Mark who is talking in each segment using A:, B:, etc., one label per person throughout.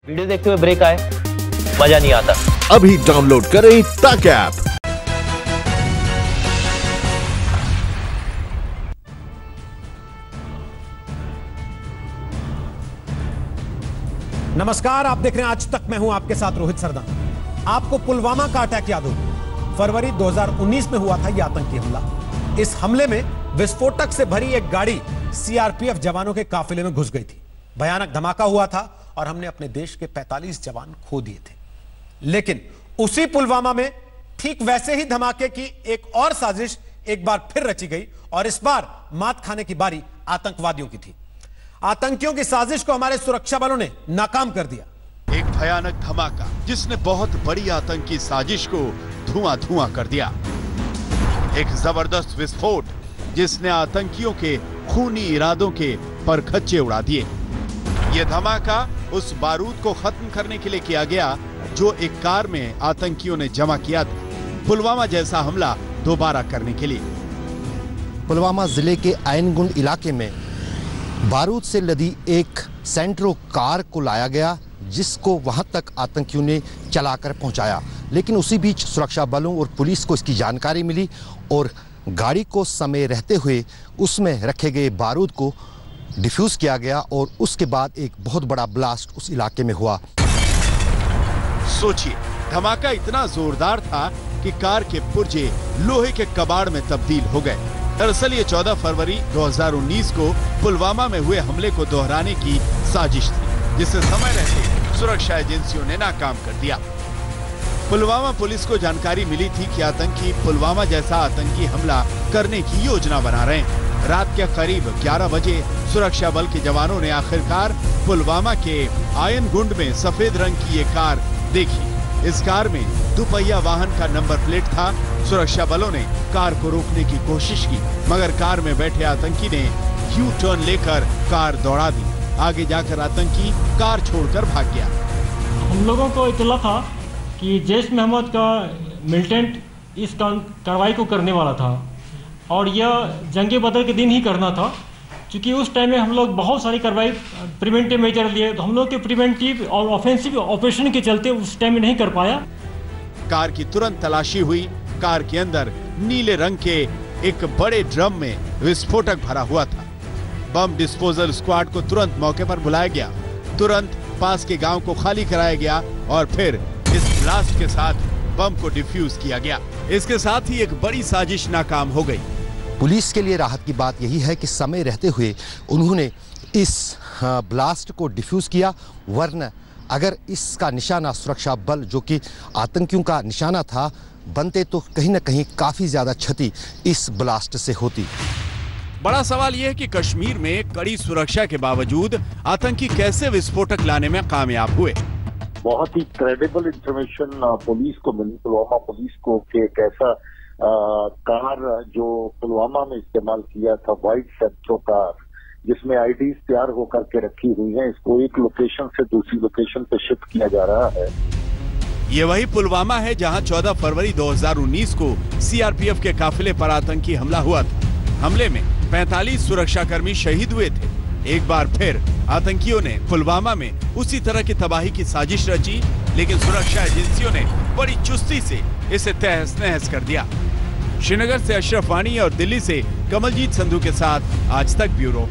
A: Video देखते हुए break आए, मजा नहीं आता।
B: अभी डाउनलोड करें तक ऐप।
C: नमस्कार, आप देख रहे हैं आज तक। मैं हूं आपके साथ रोहित सरदार। आपको पुलवामा का अटैक याद होगा। फरवरी 2019 में हुआ था यह आतंकी हमला। इस हमले में विस्फोटक से भरी एक गाड़ी सीआरपीएफ जवानों के काफिले में घुस गई थी। भयानक धमाका हुआ था और हमने अपने देश के 45 जवान खो दिए थे। लेकिन उसी पुलवामा में ठीक वैसे ही धमाके की एक और साजिश एक बार फिर रची गई और इस बार मात खाने की बारी आतंकवादियों की थी। आतंकियों की साजिश को हमारे सुरक्षा बलों ने नाकाम कर दिया।
D: एक भयानक धमाका जिसने बहुत बड़ी आतंकी साजिश को धुआं धुआं कर दिया। एक जबरदस्त विस्फोट जिसने आतंकियों के खूनी इरादों के परखच्चे उड़ा दिए। यह धमाका उस बारूद को खत्म करने के लिए किया गया जो एक कार में आतंकियों ने जमा किया था, पुलवामा जैसा हमला दोबारा करने के लिए।
E: पुलवामा जिले के आयनगुंड इलाके में बारूद से लदी एक सेंट्रो कार को लाया गया, जिसको वहां तक आतंकियों ने चलाकर पहुंचाया। लेकिन उसी बीच सुरक्षा बलों और पुलिस को इसकी जानकारी मिली और गाड़ी को समय रहते हुए उसमें रखे गए बारूद को डिफ्यूज किया गया और उसके बाद एक बहुत बड़ा ब्लास्ट उस इलाके में हुआ।
D: सोचिए, धमाका इतना जोरदार था कि कार के पुर्जे लोहे के कबाड़ में तब्दील हो गए। दरअसल ये 14 फरवरी 2019 को पुलवामा में हुए हमले को दोहराने की साजिश थी, जिसे समय रहते सुरक्षा एजेंसियों ने नाकाम कर दिया। पुलवामा पुलिस को जानकारी मिली थी कि आतंकी पुलवामा जैसा आतंकी हमला करने की योजना बना रहे हैं। रात के करीब 11 बजे सुरक्षा बल के जवानों ने आखिरकार पुलवामा के आयनगुंड में सफेद रंग की ये कार देखी। इस कार में दुपहिया वाहन का नंबर प्लेट था। सुरक्षा बलों ने कार को रोकने की कोशिश की, मगर कार में बैठे आतंकी ने यू टर्न लेकर कार दौड़ा दी। आगे जाकर आतंकी कार छोड़कर भाग गया।
F: हम लोगों को इत्तला था कि जैश मोहम्मद का मिलिटेंट इस कार्रवाई को करने वाला था और यह जंगे बदर के दिन ही करना था, क्योंकि उस टाइम में हम लोग बहुत सारी कार्रवाई प्रिवेंटिव मेजर लिए, तो हम लोग के प्रिवेंटिव और ऑफेंसिव ऑपरेशन के चलते उस टाइम में नहीं कर पाया।
D: कार की तुरंत तलाशी हुई। कार के अंदर नीले रंग के एक बड़े ड्रम में विस्फोटक भरा हुआ था। बम डिस्पोजल स्क्वाड को तुरंत मौके पर बुलाया गया। तुरंत पास के गांव को खाली कराया गया और फिर इस ब्लास्ट के साथ बम को डिफ्यूज किया गया। इसके साथ ही एक बड़ी साजिश नाकाम हो गई।
E: पुलिस के लिए राहत की बात यही है कि समय रहते हुए उन्होंने इस ब्लास्ट को डिफ्यूज किया, वरना अगर इसका निशाना सुरक्षा बल जो कि आतंकियों का निशाना था बनते तो कहीं न कहीं काफी ज्यादा क्षति इस ब्लास्ट से होती।
D: बड़ा सवाल यह है कि कश्मीर में कड़ी सुरक्षा के बावजूद आतंकी कैसे विस्फोटक लाने में कामयाब हुए।
G: बहुत ही क्रेडिबल इंफॉर्मेशन पुलिस को मिली, पुलवामा पुलिस को, कि एक ऐसा कार जो पुलवामा में इस्तेमाल किया था, व्हाइट सेंट्रो कार, जिसमें आईडीज तैयार होकर के रखी हुई हैं, इसको एक लोकेशन से दूसरी लोकेशन पे शिफ्ट किया जा रहा है।
D: ये वही पुलवामा है जहां 14 फरवरी 2019 को सीआरपीएफ के काफिले पर आतंकी हमला हुआ था। हमले में 45 सुरक्षाकर्मी शहीद हुए थे। एक बार फिर आतंकियों ने पुलवामा में उसी तरह की तबाही की साजिश रची, लेकिन सुरक्षा एजेंसियों ने बड़ी चुस्ती से इसे तहस नहस कर दिया। श्रीनगर से अशरफ वानी और दिल्ली से कमलजीत संधू के साथ आज तक ब्यूरो।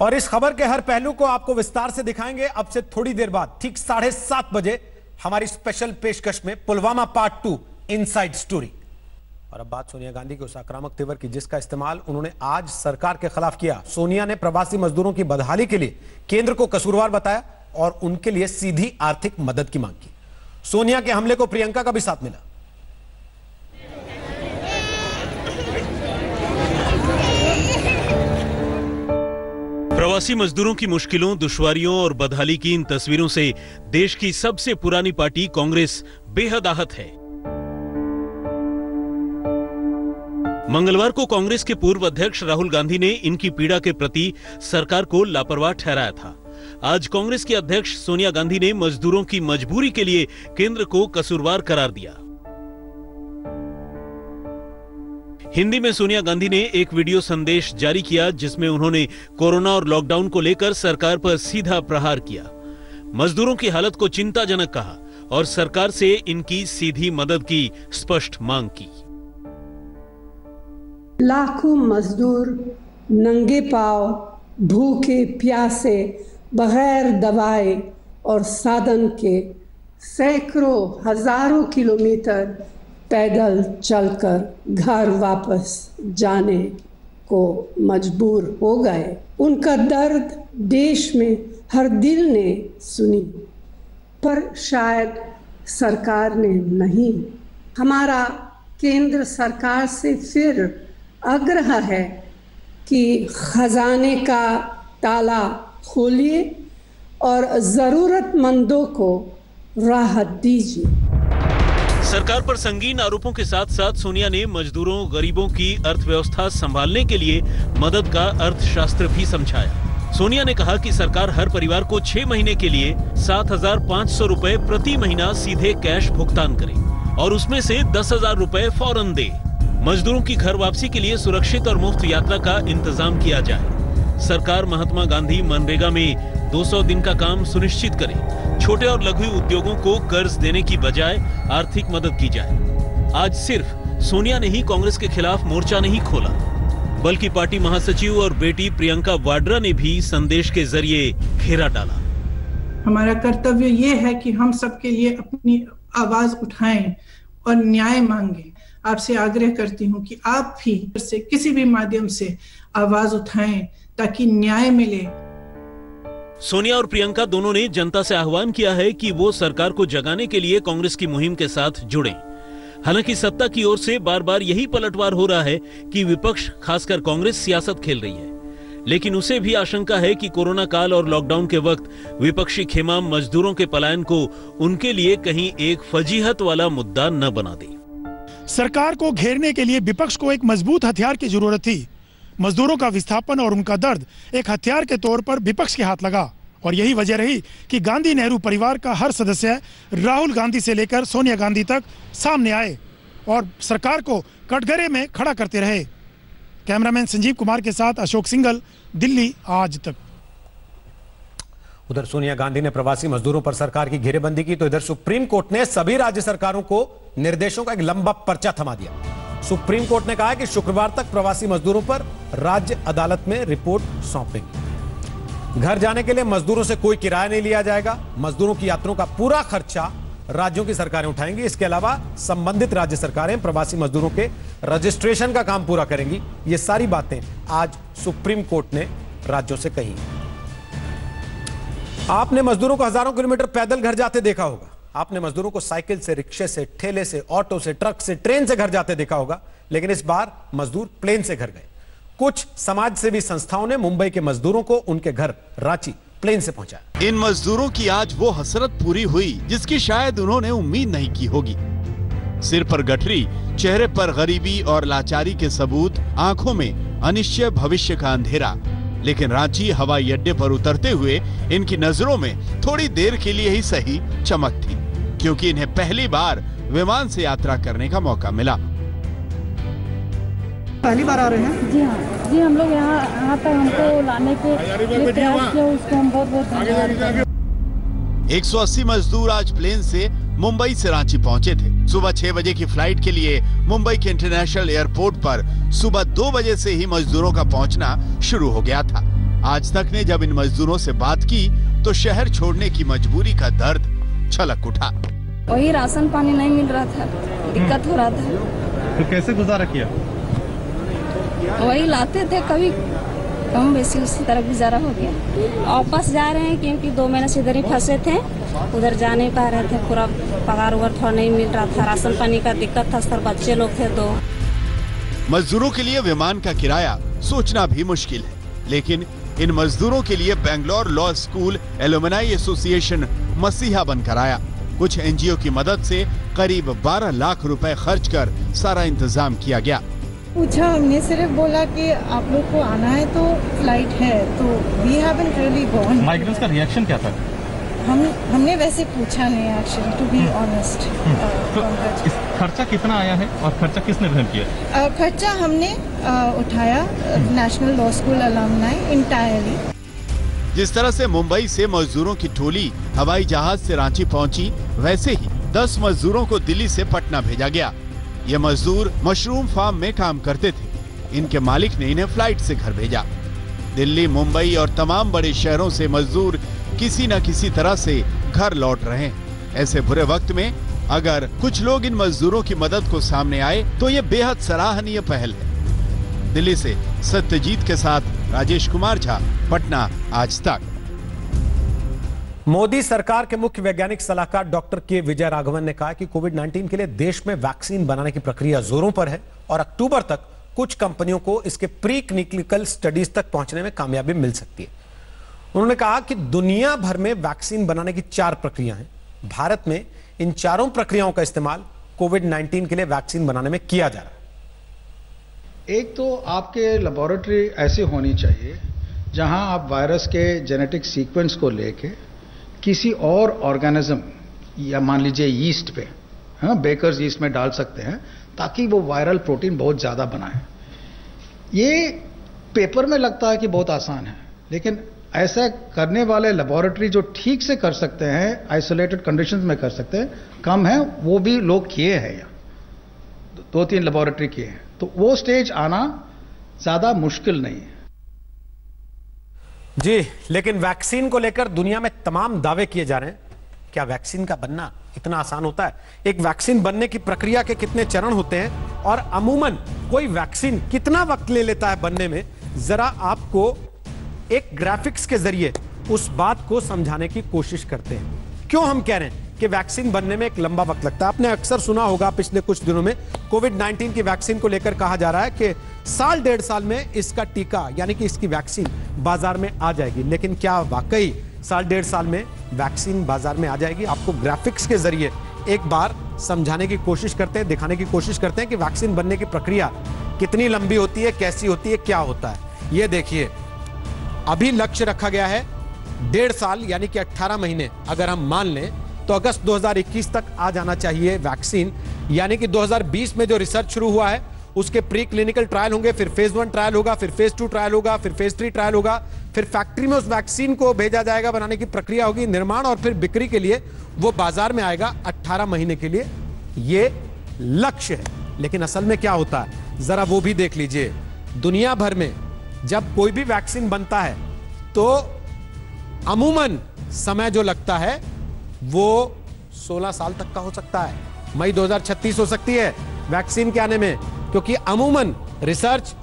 C: और इस खबर के हर पहलू को आपको विस्तार से दिखाएंगे अब से थोड़ी देर बाद, ठीक 7:30 बजे हमारी स्पेशल पेशकश में पुलवामा पार्ट 2 इनसाइड स्टोरी। और अब बात सोनिया गांधी के उस आक्रामक तेवर की जिसका इस्तेमाल उन्होंने आज सरकार के खिलाफ किया। सोनिया ने प्रवासी मजदूरों की बदहाली के लिए केंद्र को कसूरवार बताया और उनके लिए सीधी आर्थिक मदद की मांग की। सोनिया के हमले को प्रियंका का भी साथ मिला।
H: प्रवासी मजदूरों की मुश्किलों, दुश्वारियों और बदहाली की इन तस्वीरों से देश की सबसे पुरानी पार्टी कांग्रेस बेहद आहत है। मंगलवार को कांग्रेस के पूर्व अध्यक्ष राहुल गांधी ने इनकी पीड़ा के प्रति सरकार को लापरवाह ठहराया था। आज कांग्रेस के अध्यक्ष सोनिया गांधी ने मजदूरों की मजबूरी के लिए केंद्र को कसूरवार करार दिया। हिंदी में सोनिया गांधी ने एक वीडियो संदेश जारी किया जिसमें उन्होंने कोरोना और लॉकडाउन को लेकर सरकार पर सीधा प्रहार किया, मजदूरों की हालत को चिंताजनक कहा और सरकार से इनकी सीधी मदद की स्पष्ट मांग की।
I: लाखों मजदूर नंगे पांव, भूखे प्यासे, बगैर दवाई और साधन के सैकड़ों हजारों किलोमीटर पैदल चलकर घर वापस जाने को मजबूर हो गए। उनका दर्द देश में हर दिल ने सुनी, पर शायद सरकार ने नहीं। हमारा केंद्र सरकार से फिर आग्रह है कि खजाने का ताला खोलिए और जरूरतमंदों को राहत दीजिए।
H: सरकार पर संगीन आरोपों के साथ साथ सोनिया ने मजदूरों, गरीबों की अर्थव्यवस्था संभालने के लिए मदद का अर्थशास्त्र भी समझाया। सोनिया ने कहा कि सरकार हर परिवार को 6 महीने के लिए 7,500 रुपए प्रति महीना सीधे कैश भुगतान करे और उसमें से 10,000 रुपए फौरन दे। मजदूरों की घर वापसी के लिए सुरक्षित और मुफ्त यात्रा का इंतजाम किया जाए। सरकार महात्मा गांधी मनरेगा में 200 दिन का काम सुनिश्चित करे। छोटे और लघु उद्योगों को कर्ज देने की बजाय आर्थिक मदद की जाए। आज सिर्फ सोनिया ने ही कांग्रेस के खिलाफ मोर्चा नहीं खोला, बल्कि पार्टी महासचिव और बेटी प्रियंका वाड्रा ने भी संदेश के जरिए घेरा डाला।
J: हमारा कर्तव्य ये है कि हम सबके लिए अपनी आवाज उठाएं और न्याय मांगें। आपसे आग्रह करती हूं कि आप भी से किसी भी माध्यम से आवाज उठाएं ताकि न्याय मिले।
H: सोनिया और प्रियंका दोनों ने जनता से आह्वान किया है कि वो सरकार को जगाने के लिए कांग्रेस की मुहिम के साथ जुड़ें। हालांकि सत्ता की ओर से बार बार यही पलटवार हो रहा है कि विपक्ष, खासकर कांग्रेस, सियासत खेल रही है। लेकिन उसे भी आशंका है कि कोरोना काल और लॉकडाउन के वक्त विपक्षी खेमा मजदूरों के पलायन को उनके लिए कहीं एक फजीहत वाला मुद्दा न बना दे।
K: सरकार को घेरने के लिए विपक्ष को एक मजबूत हथियार की जरूरत थी। मजदूरों का विस्थापन और उनका दर्द एक हथियार के तौर पर विपक्ष के हाथ लगा और यही वजह रही कि गांधी नेहरू परिवार का हर सदस्य राहुल गांधी से लेकर सोनिया गांधी तक सामने आए और सरकार को कटघरे में खड़ा करते रहे। कैमरामैन संजीव कुमार के साथ अशोक सिंघल, दिल्ली आज तक।
C: उधर सोनिया गांधी ने प्रवासी मजदूरों पर सरकार की घेरेबंदी की तो इधर सुप्रीम कोर्ट ने सभी राज्य सरकारों को निर्देशों का एक लंबा पर्चा थमा दिया। सुप्रीम कोर्ट ने कहा कि शुक्रवार तक प्रवासी मजदूरों पर राज्य अदालत में रिपोर्ट सौंपेगी। घर जाने के लिए मजदूरों से कोई किराया नहीं लिया जाएगा। मजदूरों की यात्राओं का पूरा खर्चा राज्यों की सरकारें उठाएंगी। इसके अलावा संबंधित राज्य सरकारें प्रवासी मजदूरों के रजिस्ट्रेशन का काम पूरा करेंगी। ये सारी बातें आज सुप्रीम कोर्ट ने राज्यों से कही। आपने मजदूरों को हजारों किलोमीटर पैदल घर जाते देखा होगा। आपने मजदूरों को साइकिल से, रिक्शे से, ठेले से, ऑटो से, ट्रक से, ट्रेन से घर जाते देखा होगा। लेकिन इस बार मजदूर प्लेन से घर गए। कुछ समाज सेवी संस्थाओं ने मुंबई के मजदूरों को उनके घर रांची प्लेन से पहुंचाया।
D: इन मजदूरों की आज वो हसरत पूरी हुई जिसकी शायद उन्होंने उम्मीद नहीं की होगी। सिर पर गठरी, चेहरे पर गरीबी और लाचारी के सबूत, आंखों में अनिश्चय भविष्य का अंधेरा। लेकिन रांची हवाई अड्डे पर उतरते हुए इनकी नजरों में थोड़ी देर के लिए ही सही चमक थी, क्योंकि इन्हें पहली बार विमान से यात्रा करने का मौका मिला।
J: पहली बार आ रहे हैं?
L: जी हाँ जी, हम लोग यहाँ तक हमको लाने के लिए प्रयास किया, उसको हम बहुत बहुत धन्यवाद।
D: 180 मजदूर आज प्लेन से मुंबई से रांची पहुंचे थे। सुबह 6 बजे की फ्लाइट के लिए मुंबई के इंटरनेशनल एयरपोर्ट पर सुबह 2 बजे से ही मजदूरों का पहुंचना शुरू हो गया था। आज तक ने जब इन मजदूरों से बात की तो शहर छोड़ने की मजबूरी का दर्द छलक उठा।
L: वही राशन पानी नहीं मिल रहा था, दिक्कत हो रहा था।
K: तो कैसे गुजारा किया?
L: वही लाते थे, कभी कम बेसी उसी तरह गुजारा हो गया। वापस जा रहे हैं क्योंकि 2 महीने से इधर ही फंसे थे, उधर जा नहीं पा रहे थे। पूरा पगार उगार थोड़ा नहीं मिल रहा था, राशन पानी का दिक्कत था, सर बच्चे लोग थे 2।
D: मजदूरों के लिए विमान का किराया सोचना भी मुश्किल है, लेकिन इन मजदूरों के लिए Bangalore law school alumni association मसीहा बनकर आया। कुछ एनजीओ की मदद से करीब 12 लाख रुपए खर्च कर सारा इंतजाम किया गया।
J: पूछा, हमने सिर्फ बोला कि आप लोग को आना है तो फ्लाइट है, तो we haven't really gone.
K: Migrants का रिएक्शन क्या था?
J: हमने वैसे पूछा नहीं एक्चुअली, टू बी ऑनेस्ट।
M: तो खर्चा कितना आया है और खर्चा किसने वहन किया?
J: खर्चा हमने उठाया, national law school alumni entirely.
D: जिस तरह से मुंबई से मजदूरों की टोली हवाई जहाज से रांची पहुंची, वैसे ही 10 मजदूरों को दिल्ली से पटना भेजा गया। ये मजदूर मशरूम फार्म में काम करते थे। इनके मालिक ने इन्हें फ्लाइट से घर भेजा। दिल्ली, मुंबई और तमाम बड़े शहरों से मजदूर किसी न किसी तरह से घर लौट रहे हैं। ऐसे बुरे वक्त में अगर कुछ लोग इन मजदूरों की मदद को सामने आए तो ये बेहद सराहनीय पहल है। दिल्ली से सत्यजीत के साथ राजेश कुमार झा, पटना, आज तक।
C: मोदी सरकार के मुख्य वैज्ञानिक सलाहकार डॉक्टर के विजय राघवन ने कहा कि कोविड-19 के लिए देश में वैक्सीन बनाने की प्रक्रिया जोरों पर है और अक्टूबर तक कुछ कंपनियों को इसके प्री क्लिनिकल स्टडीज तक पहुंचने में कामयाबी मिल सकती है। उन्होंने कहा कि दुनिया भर में वैक्सीन बनाने की 4 प्रक्रिया हैं। भारत में इन चारों प्रक्रियाओं का इस्तेमाल कोविड-19 के लिए वैक्सीन बनाने में किया जा रहा है।
N: एक तो आपके लेबोरेटरी ऐसी होनी चाहिए जहां आप वायरस के जेनेटिक सीक्वेंस को लेके किसी और ऑर्गेनिज्म या मान लीजिए यीस्ट पे, बेकर्स यीस्ट में डाल सकते हैं ताकि वो वायरल प्रोटीन बहुत ज्यादा बनाए। ये पेपर में लगता है कि बहुत आसान है, लेकिन ऐसा करने वाले लेबोरेटरी जो ठीक से कर सकते हैं, आइसोलेटेड कंडीशंस में कर सकते हैं, कम है। वो भी लोग किए हैं, या 2-3 लेबोरेटरी किए हैं, तो वो स्टेज आना ज्यादा मुश्किल नहीं है
C: जी। लेकिन वैक्सीन को लेकर दुनिया में तमाम दावे किए जा रहे हैं। क्या वैक्सीन का बनना इतना आसान होता है? एक वैक्सीन बनने की प्रक्रिया के कितने चरण होते हैं और अमूमन कोई वैक्सीन कितना वक्त ले लेता है बनने में? जरा आपको एक ग्राफिक्स के जरिए उस बात को समझाने की कोशिश करते हैं। क्यों हम कह रहे हैं कि वैक्सीन बनने में एक लंबा वक्त लगता है? आपने अक्सर सुना होगा पिछले कुछ दिनों में कोविड-19 की वैक्सीन को लेकर कहा जा रहा है कि 1.5 साल में इसका टीका यानी कि इसकी वैक्सीन बाजार में आ जाएगी। लेकिन क्या वाकई 1.5 साल में वैक्सीन बाजार में आ जाएगी? आपको ग्राफिक्स के जरिए एक बार समझाने की कोशिश करते हैं, दिखाने की कोशिश करते हैं कि वैक्सीन बनने की प्रक्रिया कितनी लंबी होती है, कैसी होती है, क्या होता है। ये देखिए, अभी लक्ष्य रखा गया है 1.5 साल यानी कि 18 महीने। अगर हम मान लें तो अगस्त 2021 तक आ जाना चाहिए वैक्सीन, यानी कि 2020 में जो रिसर्च शुरू हुआ है उसके प्री क्लिनिकल ट्रायल होंगे, फिर फेज 1 ट्रायल होगा, फिर फेज 2 ट्रायल होगा, फिर फेज 3 ट्रायल होगा, फिर फैक्ट्री में उस वैक्सीन को भेजा जाएगा, बनाने की प्रक्रिया होगी, निर्माण और फिर बिक्री के लिए वो बाजार में आएगा 18 महीने के लिए। ये लक्ष्य है, लेकिन असल में क्या होता है जरा वो भी देख लीजिए। दुनिया भर में जब कोई भी वैक्सीन बनता है तो अमूमन समय जो लगता है वो 16 साल तक का हो सकता है। मई 2036 हो सकती है वैक्सीन के आने में, क्योंकि अमूमन रिसर्च,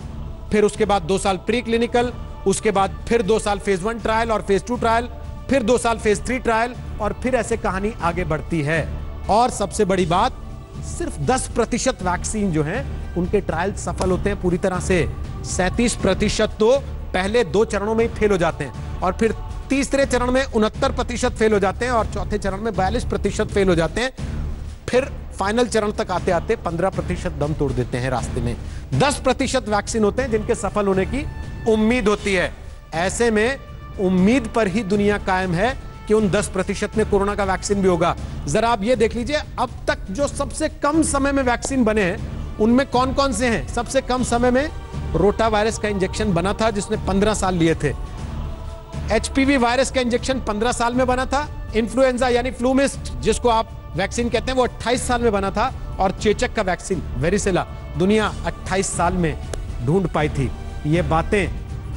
C: फिर उसके बाद 2 साल प्री क्लिनिकल, उसके बाद फिर 2 साल फेज 1 ट्रायल और फेज 2 ट्रायल, फिर 2 साल फेज 3 ट्रायल, और फिर ऐसे कहानी आगे बढ़ती है। और सबसे बड़ी बात, सिर्फ 10% वैक्सीन जो है उनके ट्रायल सफल होते हैं पूरी तरह से। 37% तो पहले 2 चरणों में ही फेल हो जाते हैं, और फिर तीसरे चरण में 69% फेल हो जाते हैं, और चौथे चरण में 42% फेल हो जाते हैं। फिर फाइनल चरण तक आते आते 15% दम तोड़ देते हैं रास्ते में। 10% वैक्सीन होते हैं जिनके सफल होने की उम्मीद होती है। ऐसे में उम्मीद पर ही दुनिया कायम है कि उन 10% में कोरोना का वैक्सीन भी होगा। जरा आप ये देख लीजिए, अब तक जो सबसे कम समय में वैक्सीन बने हैं उनमें कौन कौन से हैं। सबसे कम समय में रोटा वायरस का इंजेक्शन बना था जिसने 15 साल लिए थे। HPV वायरस का इंजेक्शन 15 साल में बना था। इन्फ्लुएंजा यानी फ्लूमिस्ट जिसको आप वैक्सीन कहते हैं वो 28 साल में बना था। और चेचक का वैक्सीन वेरिसेला दुनिया 28 साल में ढूंढ पाई थी। ये बातें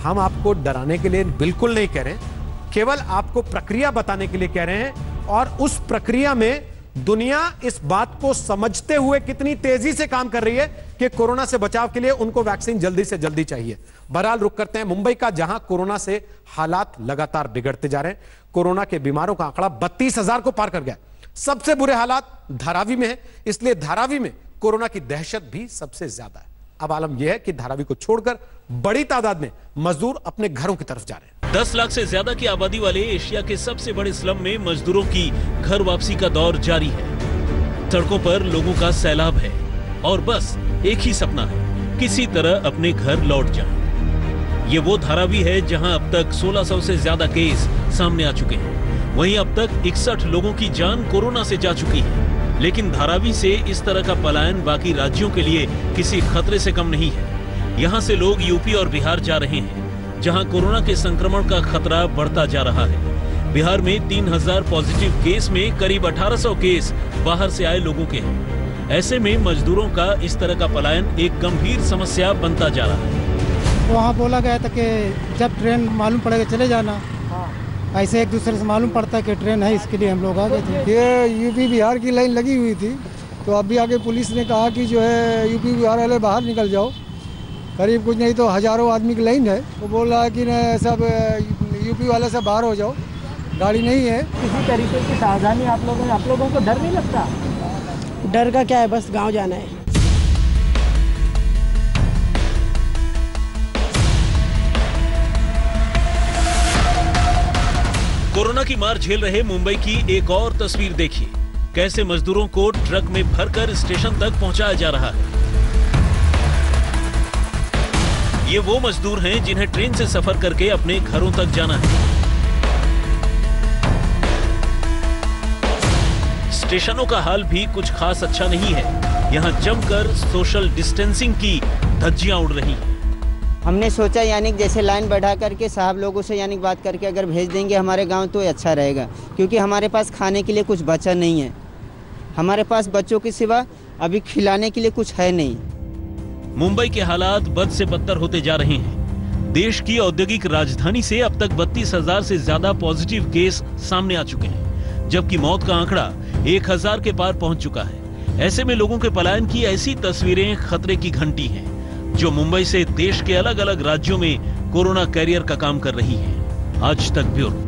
C: हम आपको डराने के लिए बिल्कुल नहीं कह रहे, केवल आपको प्रक्रिया बताने के लिए कह रहे हैं। और उस प्रक्रिया में दुनिया इस बात को समझते हुए कितनी तेजी से काम कर रही है कि कोरोना से बचाव के लिए उनको वैक्सीन जल्दी से जल्दी चाहिए। बहरहाल रुक करते हैं मुंबई का, जहां कोरोना से हालात लगातार बिगड़ते जा रहे हैं। कोरोना के बीमारों का आंकड़ा 32,000 को पार कर गया। सबसे बुरे हालात धारावी में है, इसलिए धारावी में कोरोना की दहशत भी सबसे ज्यादा है। अब आलम यह है कि धारावी को छोड़कर बड़ी तादाद में मजदूर अपने घरों की तरफ जा रहे हैं।
H: 10 लाख से ज्यादा की आबादी वाले एशिया के सबसे बड़े स्लम में मजदूरों की घर वापसी का दौर जारी है। सड़कों पर लोगों का सैलाब है और बस एक ही सपना है, किसी तरह अपने घर लौट जाएं। ये वो धारावी है जहां अब तक 1600 से ज्यादा केस सामने आ चुके हैं। वहीं अब तक 61 लोगों की जान कोरोना से जा चुकी है। लेकिन धारावी से इस तरह का पलायन बाकी राज्यों के लिए किसी खतरे से कम नहीं है। यहाँ से लोग यूपी और बिहार जा रहे हैं, जहाँ कोरोना के संक्रमण का खतरा बढ़ता जा रहा है। बिहार में 3000 पॉजिटिव केस में करीब 1800 केस बाहर से आए लोगों के हैं। ऐसे में मजदूरों का इस तरह का पलायन एक गंभीर समस्या बनता जा रहा है।
O: वहाँ बोला गया था कि जब ट्रेन मालूम पड़ेगा चले जाना, ऐसे एक दूसरे से मालूम पड़ता है कि ट्रेन है, इसके लिए हम लोग आ गए थे।
P: ये यूपी बिहार की लाइन लगी हुई थी, तो अभी आगे पुलिस ने कहा कि जो है यूपी बिहार वाले बाहर निकल जाओ। करीब कुछ नहीं तो हजारों आदमी की लाइन है। वो बोल रहा है कि न सब यूपी वाले से बाहर हो जाओ, गाड़ी नहीं है।
Q: किसी तरीके की सावधानी आप लोगों को डर नहीं लगता?
I: डर का क्या है, बस गाँव जाना है।
H: कोरोना की मार झेल रहे मुंबई की एक और तस्वीर देखिए। कैसे मजदूरों को ट्रक में भरकर स्टेशन तक पहुंचाया जा रहा है। ये वो मजदूर हैं जिन्हें ट्रेन से सफर करके अपने घरों तक जाना है। स्टेशनों का हाल भी कुछ खास अच्छा नहीं है। यहाँ जमकर सोशल डिस्टेंसिंग की धज्जियां उड़ रही हैं।
Q: हमने सोचा यानी जैसे लाइन बढ़ा करके साहब लोगों से यानी बात करके अगर भेज देंगे हमारे गांव तो अच्छा रहेगा, क्योंकि हमारे पास खाने के लिए कुछ बचा नहीं है। हमारे पास बच्चों के सिवा अभी खिलाने के लिए कुछ है नहीं।
H: मुंबई के हालात बद से बदतर होते जा रहे हैं। देश की औद्योगिक राजधानी से अब तक 32,000 से ज्यादा पॉजिटिव केस सामने आ चुके हैं, जबकि मौत का आंकड़ा 1000 के पार पहुंच चुका है। ऐसे में लोगों के पलायन की ऐसी तस्वीरें खतरे की घंटी हैं, जो मुंबई से देश के अलग अलग राज्यों में कोरोना कैरियर का काम कर रही है। आज तक ब्यूरो।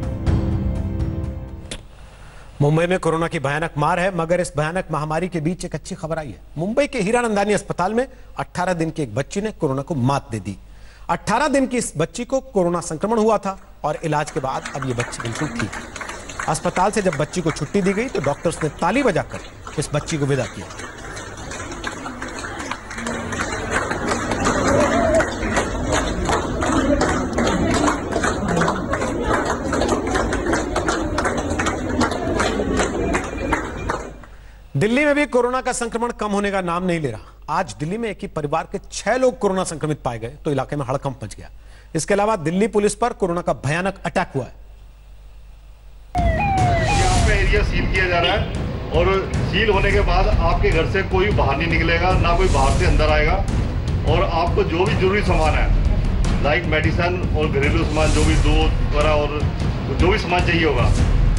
C: मुंबई में कोरोना की भयानक मार है, मगर इस भयानक महामारी के बीच एक अच्छी खबर आई है। मुंबई के हीरानंदानी अस्पताल में 18 दिन की एक बच्ची ने कोरोना को मात दे दी। 18 दिन की इस बच्ची को कोरोना संक्रमण हुआ था और इलाज के बाद अब ये बच्ची बिल्कुल ठीक है। अस्पताल से जब बच्ची को छुट्टी दी गई तो डॉक्टर्स ने ताली बजाकर इस बच्ची को विदा किया। दिल्ली में भी कोरोना का संक्रमण कम होने का नाम नहीं ले रहा। आज दिल्ली में एक ही परिवार के 6 लोग कोरोना संक्रमित पाए गए तो इलाके में हड़कंप मच गया। इसके अलावा दिल्ली पुलिस पर कोरोना का भयानक अटैक हुआ है।
R: यहाँ पे एरिया सील किया जा रहा है और सील होने के बाद आपके घर से कोई बाहर नहीं निकलेगा, ना कोई बाहर से अंदर आएगा। और आपको जो भी जरूरी सामान है, लाइक मेडिसिन और घरेलू सामान, जो भी दूध वगैरह और जो भी सामान चाहिए होगा,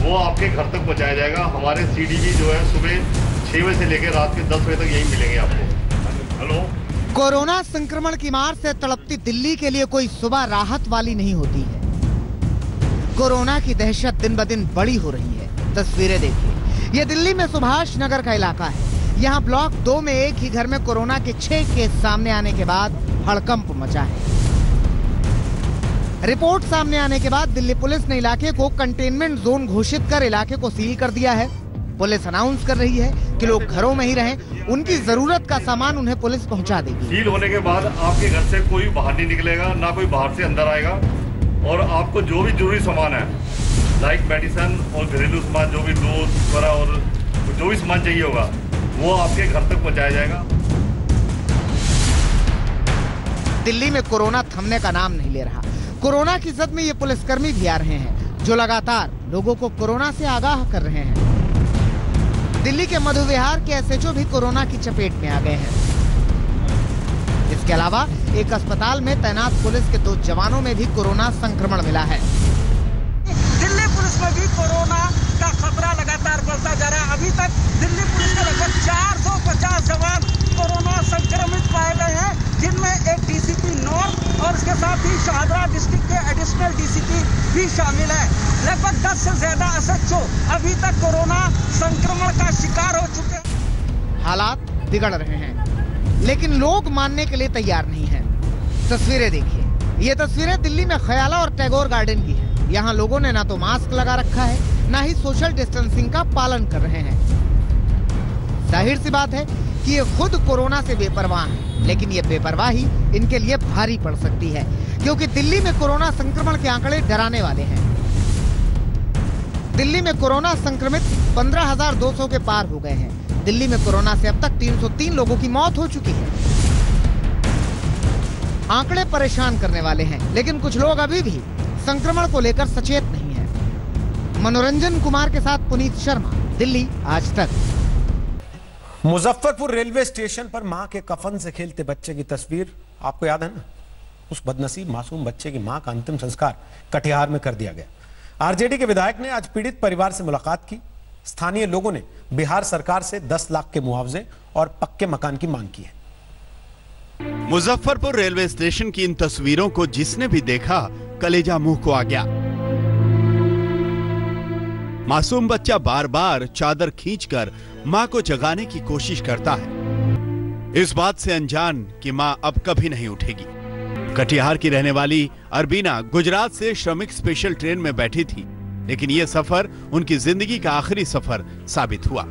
R: वो आपके घर तक पहुंचाया जाएगा। हमारे सीडीबी जो है सुबह 6 बजे से लेकर रात के 10 बजे तक यही मिलेंगे आपको। हेलो।
S: कोरोना संक्रमण की मार से तड़पती दिल्ली के लिए कोई सुबह राहत वाली नहीं होती है। कोरोना की दहशत दिन ब दिन बड़ी हो रही है। तस्वीरें देखिए, ये दिल्ली में सुभाष नगर का इलाका है। यहाँ ब्लॉक 2 में एक ही घर में कोरोना के 6 केस सामने आने के बाद हड़कंप मचा है। रिपोर्ट सामने आने के बाद दिल्ली पुलिस ने इलाके को कंटेनमेंट जोन घोषित कर इलाके को सील कर दिया है। पुलिस अनाउंस कर रही है कि लोग घरों में ही रहें, उनकी जरूरत का सामान उन्हें पुलिस पहुंचा देगी।
R: सील होने के बाद आपके घर से कोई बाहर नहीं निकलेगा, ना कोई बाहर से अंदर आएगा। और आपको जो भी जरूरी सामान है, लाइक मेडिसिन और घरेलू सामान, जो भी दूध वगैरह और जो भी सामान चाहिए होगा, वो आपके घर तक पहुंचाया जाएगा।
S: दिल्ली में कोरोना थमने का नाम नहीं ले रहा। कोरोना की जद में ये पुलिसकर्मी भी आ रहे हैं, जो लगातार लोगों को कोरोना से आगाह कर रहे हैं। दिल्ली के मधु विहार के एसएचओ भी कोरोना की चपेट में आ गए हैं। इसके अलावा एक अस्पताल में तैनात पुलिस के 2 जवानों में भी कोरोना संक्रमण मिला है।
T: दिल्ली पुलिस में भी कोरोना का खतरा लगातार बढ़ता जा रहा है। अभी तक दिल्ली पुलिस के लगभग 450 जवान कोरोना संक्रमित पाए गए हैं, जिनमें एक डीसीपी नॉर्थ और इसके साथ ही शाहदरा डिस्ट्रिक्ट के एडिशनल डीसीपी भी शामिल है। लगभग 10 से ज्यादा एसएचओ अभी तक कोरोना संक्रमण का शिकार हो चुके हैं।
S: हालात बिगड़ रहे हैं, लेकिन लोग मानने के लिए तैयार नहीं हैं। तस्वीरें देखिए, ये तस्वीरें दिल्ली में खयाला और टैगोर गार्डन की है। यहाँ लोगों ने ना तो मास्क लगा रखा है, ना ही सोशल डिस्टेंसिंग का पालन कर रहे हैं। जाहिर सी बात है कि ये खुद कोरोना से बेपरवाह हैं, लेकिन ये बेपरवाही इनके लिए भारी पड़ सकती है, क्योंकि दिल्ली में कोरोना संक्रमण के आंकड़े डराने वाले हैं। दिल्ली में कोरोना संक्रमित 15,200 के पार हो गए हैं। दिल्ली में कोरोना से अब तक 303 लोगों की मौत हो चुकी है। आंकड़े परेशान करने वाले हैं, लेकिन कुछ लोग अभी भी संक्रमण को लेकर सचेत नहीं है। मनोरंजन कुमार के साथ पुनीत शर्मा, दिल्ली आज तक।
C: मुजफ्फरपुर रेलवे स्टेशन पर मां के कफन से खेलते बच्चे की तस्वीर आपको याद है ना? उस बदनसीब मासूम बच्चे की मां का अंतिम संस्कार कटिहार में कर दिया गया। आरजेडी के विधायक ने आज पीड़ित परिवार से मुलाकात की। स्थानीय लोगों ने बिहार सरकार से 10 लाख के मुआवजे और पक्के मकान की मांग की है।
D: मुजफ्फरपुर रेलवे स्टेशन की इन तस्वीरों को जिसने भी देखा कलेजा मुंह को आ गया। मासूम बच्चा बार बार चादर खींचकर मां को जगाने की कोशिश करता है, इस बात से अनजान कि मां अब कभी नहीं उठेगी। कटिहार की रहने वाली अरबीना गुजरात से श्रमिक स्पेशल ट्रेन में बैठी थी, लेकिन यह सफर उनकी जिंदगी का आखिरी सफर साबित हुआ।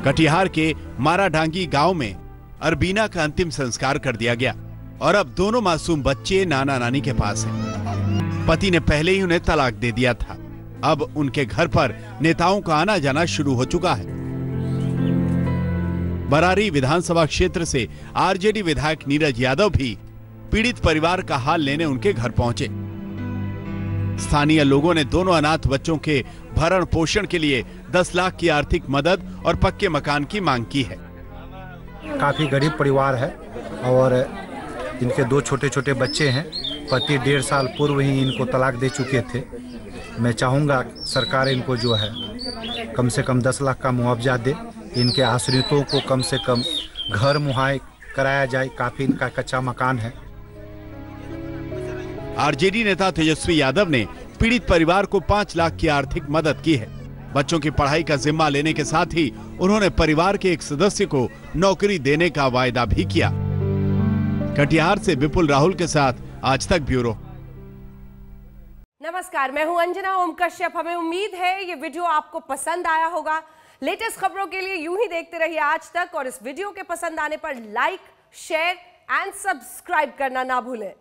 D: कटिहार के माराडांगी गांव में अरबीना का अंतिम संस्कार कर दिया गया और अब दोनों मासूम बच्चे नाना नानी के पास हैं। पति ने पहले ही उन्हें तलाक दे दिया था। अब उनके घर पर नेताओं का आना जाना शुरू हो चुका है। बरारी विधानसभा क्षेत्र से आरजेडी विधायक नीरज यादव भी पीड़ित परिवार का हाल लेने उनके घर पहुंचे। स्थानीय लोगों ने दोनों अनाथ बच्चों के भरण पोषण के लिए 10 लाख की आर्थिक मदद और पक्के मकान की मांग की है।
U: काफी गरीब परिवार है और इनके 2 छोटे छोटे बच्चे हैं। पति 1.5 साल पूर्व ही इनको तलाक दे चुके थे। मैं चाहूँगा सरकार इनको जो है कम से कम 10 लाख का मुआवजा दे। इनके आश्रितों को कम से कम घर मुहैया कराया जाए। काफी इनका कच्चा मकान है।
D: आरजेडी नेता तेजस्वी यादव ने पीड़ित परिवार को 5 लाख की आर्थिक मदद की है। बच्चों की पढ़ाई का जिम्मा लेने के साथ ही उन्होंने परिवार के एक सदस्य को नौकरी देने का वायदा भी किया। कटिहार से विपुल राहुल के साथ आज तक ब्यूरो।
V: नमस्कार, मैं हूं अंजना ओम कश्यप। हमें उम्मीद है ये वीडियो आपको पसंद आया होगा। लेटेस्ट खबरों के लिए यूं ही देखते रहिए आज तक और इस वीडियो के पसंद आने पर लाइक, शेयर एंड सब्सक्राइब करना ना भूलें।